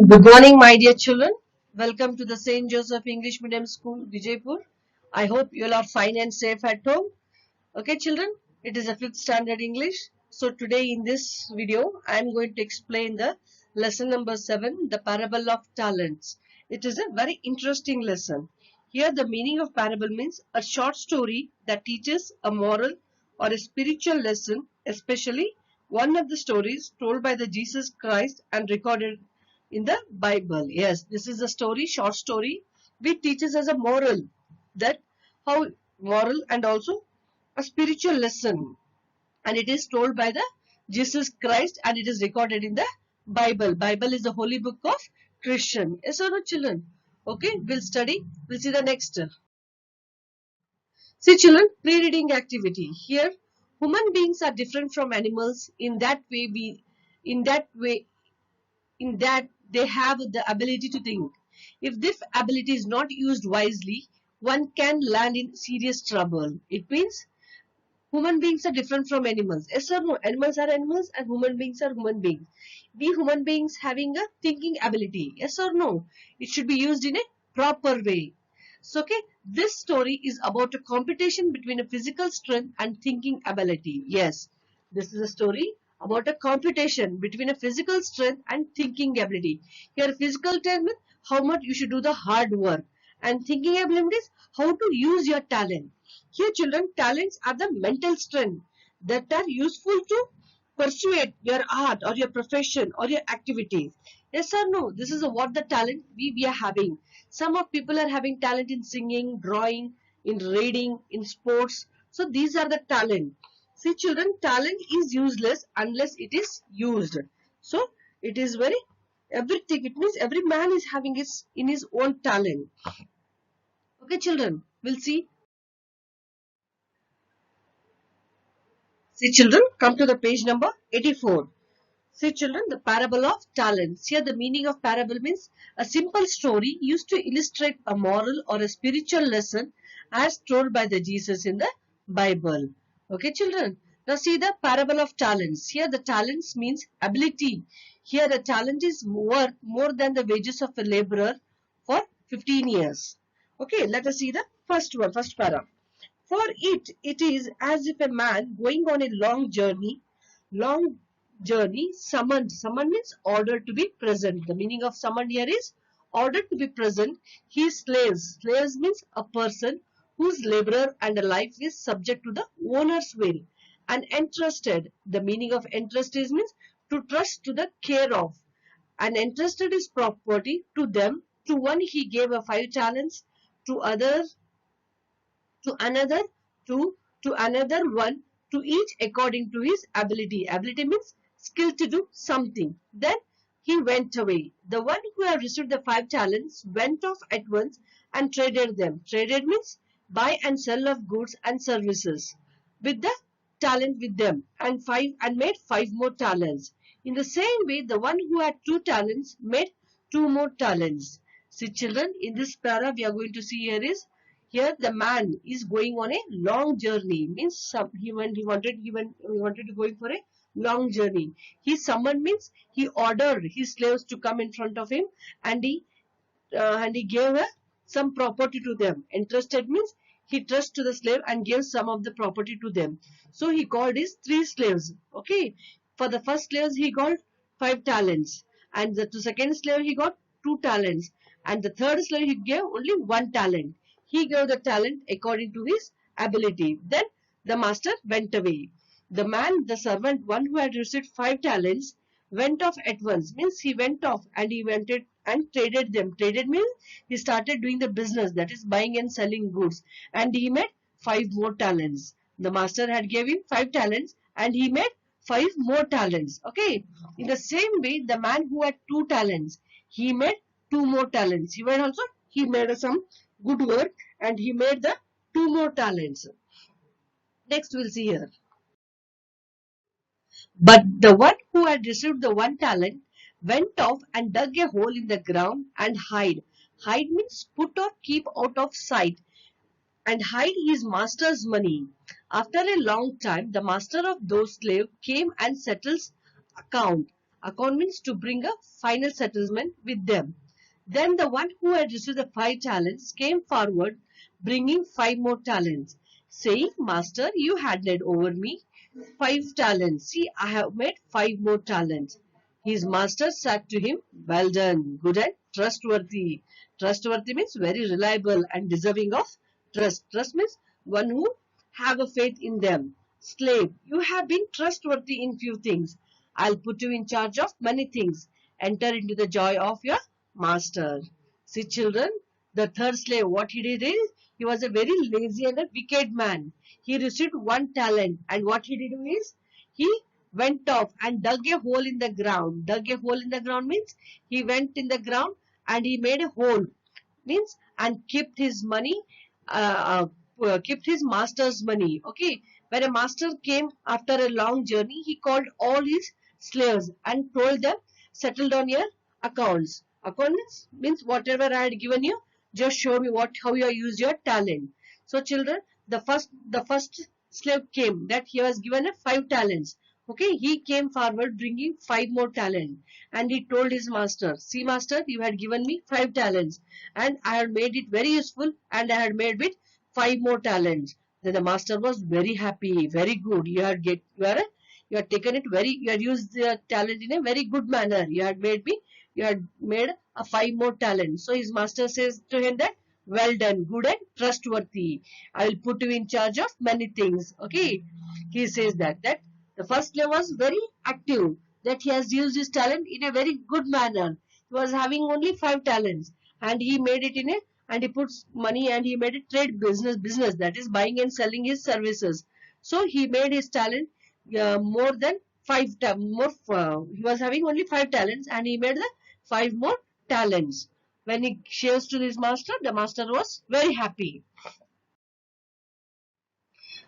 Good morning, my dear children. Welcome to the St. Joseph English Medium School, Vijaypur. I hope you all are fine and safe at home. Okay, children, it is a 5th standard English. So today in this video, I am going to explain the lesson number 7, the parable of talents. It is a very interesting lesson. Here the meaning of parable means a short story that teaches a moral or a spiritual lesson, especially one of the stories told by the Jesus Christ and recorded in the Bible. Yes, this is a story, short story, which teaches us a moral, that how moral and also a spiritual lesson, and it is told by the Jesus Christ and it is recorded in the Bible. Bible is the holy book of Christian. Yes or no, children? Okay, we'll study. We'll see the next. See, children, pre-reading activity. Here, human beings are different from animals in that way in that they have the ability to think. If this ability is not used wisely, one can land in serious trouble. It means human beings are different from animals. Yes or no? Animals are animals and human beings are human beings. We human beings having a thinking ability. Yes or no? It should be used in a proper way. So, okay, this story is about a competition between a physical strength and thinking ability. Yes, this is a story about a competition between a physical strength and thinking ability. Here, physical strength means how much you should do the hard work, and thinking ability is how to use your talent. Here, children, talents are the mental strength that are useful to pursue your art or your profession or your activities. Yes or no? This is what the talent we are having. Some of people are having talent in singing, drawing, in reading, in sports. So these are the talent. See, children, talent is useless unless it is used. So it is very everything. It means every man is having his in his own talent. Okay, children, we'll see. See, children, come to the page number 84. See, children, the parable of talents. Here, the meaning of parable means a simple story used to illustrate a moral or a spiritual lesson as told by the Jesus in the Bible. Okay, children. Now, see the parable of talents. Here, the talents means ability. Here, the talent is more than the wages of a laborer for 15 years. Okay, let us see the first one, first paragraph. For it is as if a man going on a long journey, summoned. Summoned means ordered to be present. The meaning of summoned here is ordered to be present. His slaves. Slaves means a person whose laborer and life is subject to the owner's will. And entrusted. The meaning of entrusted means to trust to the care of. And entrusted his property to them. To one he gave a 5 talents, to others to another two, to another one, to each according to his ability. Ability means skill to do something. Then he went away. The one who had received the 5 talents went off at once and traded them. Traded means buy and sell of goods and services with the talent with them, and made 5 more talents. In the same way, the one who had 2 talents made 2 more talents. See, children, in this para we are going to see here the man is going on a long journey. Means he wanted to go for a long journey. He summoned means he ordered his slaves to come in front of him, and he gave some property to them. Entrusted means he trusted to the slave and gave some of the property to them. So he called his 3 slaves. Okay, for the first slaves he got 5 talents, and the second slave he got 2 talents, and the third slave he gave only 1 talent. He gave the talent according to his ability. Then the master went away. The servant, one who had received 5 talents, went off at once. Means he went off and he went it and traded them. Traded means he started doing the business, that is buying and selling goods, and he made 5 more talents. The master had gave him 5 talents and he made 5 more talents. Okay. In the same way, the man who had 2 talents, he made 2 more talents. He made some good work and he made the 2 more talents. Next we'll see here. But the one who had received the 1 talent went off and dug a hole in the ground and hid. Hide means put or keep out of sight, and hide his master's money. After a long time, the master of those slaves came and settles account. Account means to bring a final settlement with them. Then the one who had received the 5 talents came forward, bringing 5 more talents, saying, Master, you handed over me 5 talents. See, I have made 5 more talents. His master said to him, Well done, good and trustworthy. Trustworthy means very reliable and deserving of trust. Trust means one who have a faith in them. Slave, you have been trustworthy in few things. I'll put you in charge of many things. Enter into the joy of your master. See, children, the third slave, what he did is, he was a very lazy and a wicked man. He received 1 talent, and what he did is, he went off and dug a hole in the ground. Dug a hole in the ground means he went in the ground and he made a hole, means, and kept his money, kept his master's money. Okay, when a master came after a long journey, he called all his slaves and told them, settle down your accounts. Accounts means whatever I had given you, just show me how you use your talent. So children, the first slave came, that he was given a 5 talents. Okay, he came forward bringing 5 more talents, and he told his master, see master, you had given me 5 talents and I had made it very useful, and I had made it 5 more talents. Then the master was very happy, very good. You had taken it very, you had used the talent in a very good manner. You had made a 5 more talents. So his master says to him that, well done, good and trustworthy. I will put you in charge of many things. Okay, he says that the first slave was very active, that he has used his talent in a very good manner. He was having only 5 talents, and he made it in a, and he puts money and he made a trade business, that is buying and selling his services. So he made his talent more than he was having only 5 talents, and he made the 5 more talents. When he shares to his master, the master was very happy.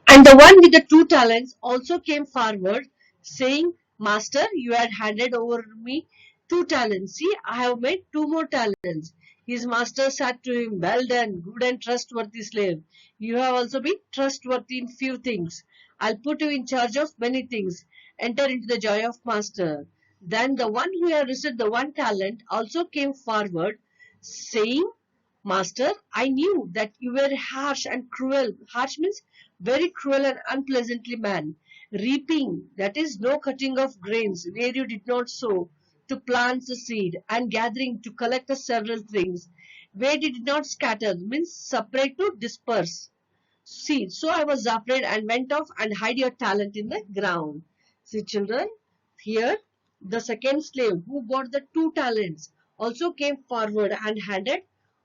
And the one with the 2 talents also came forward, saying, Master, you had handed over me 2 talents. See, I have made 2 more talents. His master said to him, Well done, good and trustworthy slave. You have also been trustworthy in few things. I'll put you in charge of many things. Enter into the joy of master. Then the one who had received the 1 talent also came forward, saying, Master, I knew that you were harsh and cruel. Harsh means very cruel and unpleasantly man. Reaping, that is no cutting of grains where you did not sow, to plant the seed, and gathering to collect the several things where you did not scatter, means separate to disperse. See, so I was afraid and went off and hid your talent in the ground. See, children, here the second slave who got the 2 talents also came forward and handed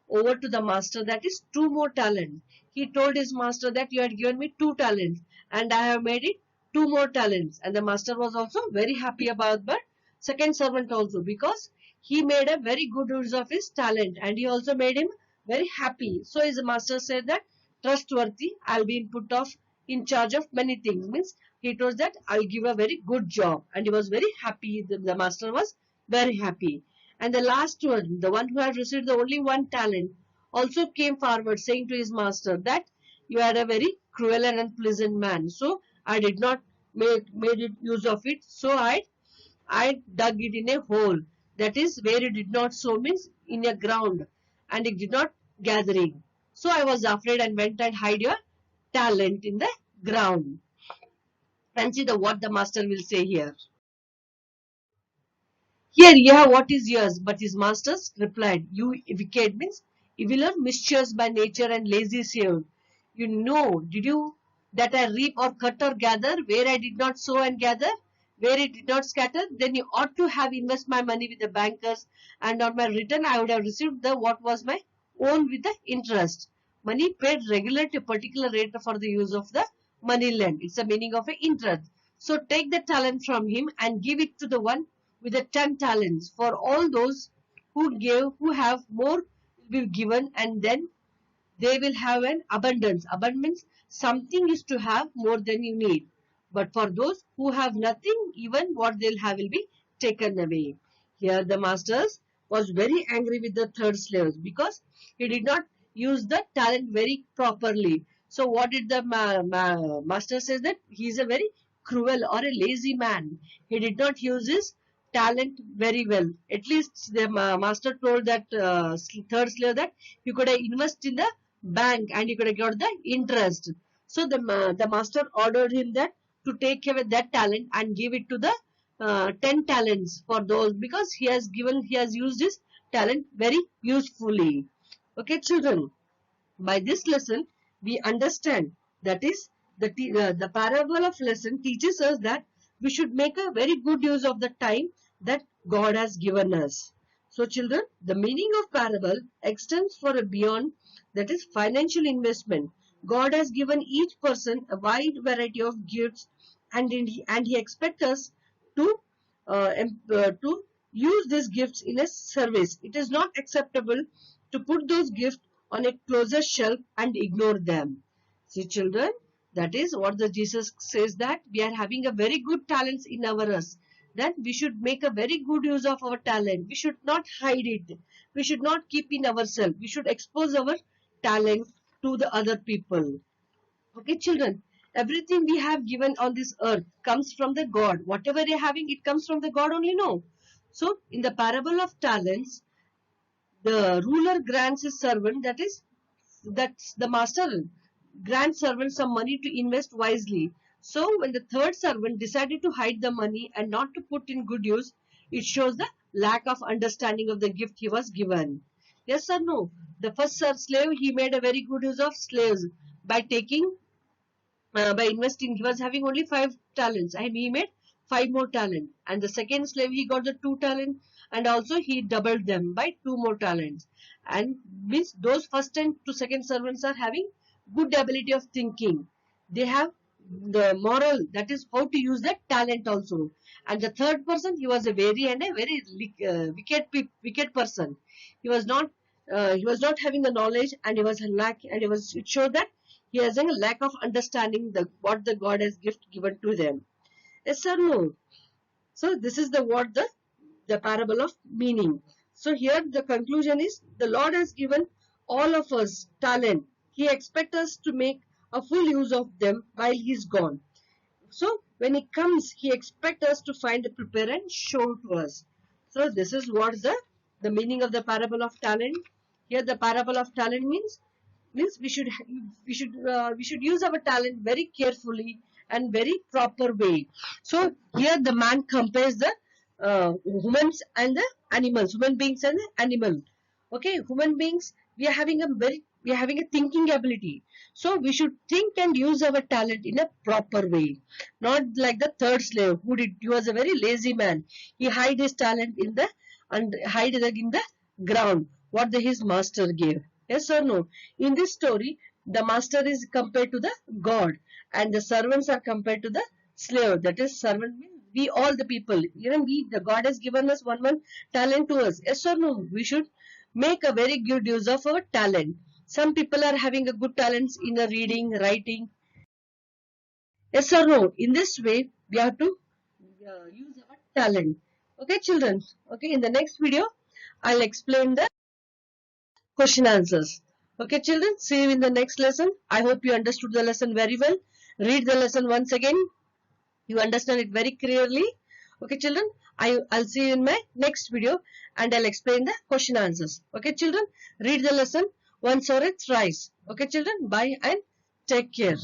over to the master, that is 2 more talents. He told his master that you had given me 2 talents and I have made it 2 more talents. And the master was also very happy about that second servant also, because he made a very good use of his talent and he also made him very happy. So his master said that, trustworthy, I'll be put off in charge of many things. Means he told that I'll give a very good job, and he was very happy. The master was very happy. And the last one, the one who had received the only 1 talent, also came forward saying to his master that you are a very cruel and unpleasant man. So I did not made it use of it. So I dug it in a hole. That is where it did not sow, means in a ground, and it did not gathering. So I was afraid and went and hid your talent in the ground. And see what the master will say here. Here you have what is yours, but his masters replied, You wicked, means evil or mischievous by nature and lazy saved. You know, did you that I reap or cut or gather where I did not sow and gather, where it did not scatter? Then you ought to have invest my money with the bankers, and on my return I would have received the what was my own with the interest. Money paid regular to a particular rate for the use of the money lent. It's the meaning of an interest. So take the talent from him and give it to the one with the 10 talents. For all those who have more will be given, and then they will have an abundance. Abundance, something is to have more than you need. But for those who have nothing, even what they'll have will be taken away. Here the masters was very angry with the third slave because he did not use the talent very properly. So what did the master says that he is a very cruel or a lazy man. He did not use his talent very well. At least the master told that third slave that you could invest in the bank and you could have got the interest. So the master ordered him that to take away that talent and give it to the 10 talents for those, because he has used his talent very usefully. Okay, children, by this lesson we understand, that is the parable of lesson teaches us that we should make a very good use of the time that God has given us. So children, the meaning of parable extends for a beyond, that is financial investment. God has given each person a wide variety of gifts, and he expects us to to use these gifts in a service. It is not acceptable to put those gifts on a closer shelf and ignore them. See children, that is what the Jesus says, that we are having a very good talents in us. Then we should make a very good use of our talent. We should not hide it. We should not keep in ourselves. We should expose our talent to the other people. Okay, children, everything we have given on this earth comes from the God. Whatever they are having, it comes from the God only, no. So, in the parable of talents, the ruler grants his servant, that's the master, grants servant some money to invest wisely. So, when the third servant decided to hide the money and not to put in good use, it shows the lack of understanding of the gift he was given. Yes or no? The first slave, he made a very good use of slaves by by investing. He was having only 5 talents and he made 5 more talent. And the second slave, he got the 2 talent, and also he doubled them by 2 more talents. And means those first and to second servants are having good ability of thinking. They have the moral, that is how to use that talent also. And the third person, he was a very wicked person. He was not having the knowledge, and he was a lack, and it showed that he has a lack of understanding what the God has given to them. Yes or no? So this is the parable of meaning. So here the conclusion is, the Lord has given all of us talent. He expects us to make a full use of them while he is gone. So when he comes, he expects us to find, prepare and show to us. So this is what the meaning of the parable of talent. Here the parable of talent means we should use our talent very carefully and very proper way. So here the man compares the humans and the animals, human beings and the animal. Okay, human beings, we are having a thinking ability. So we should think and use our talent in a proper way, not like the third slave he was a very lazy man. He hid his talent in the ground what his master gave. Yes or no? In this story, the master is compared to the God, and the servants are compared to the slave. That is, servant means we all the people. Even the God has given us one talent to us. Yes or no? We should make a very good use of our talent. Some people are having a good talents in the reading, writing. Yes or no? In this way, we have to use our talent. Okay, children. Okay, in the next video, I'll explain the question answers. Okay, children, see you in the next lesson. I hope you understood the lesson very well. Read the lesson once again. You understand it very clearly. Okay, children, I'll see you in my next video, and I'll explain the question answers. Okay, children, read the lesson once or thrice. Okay, children, bye and take care.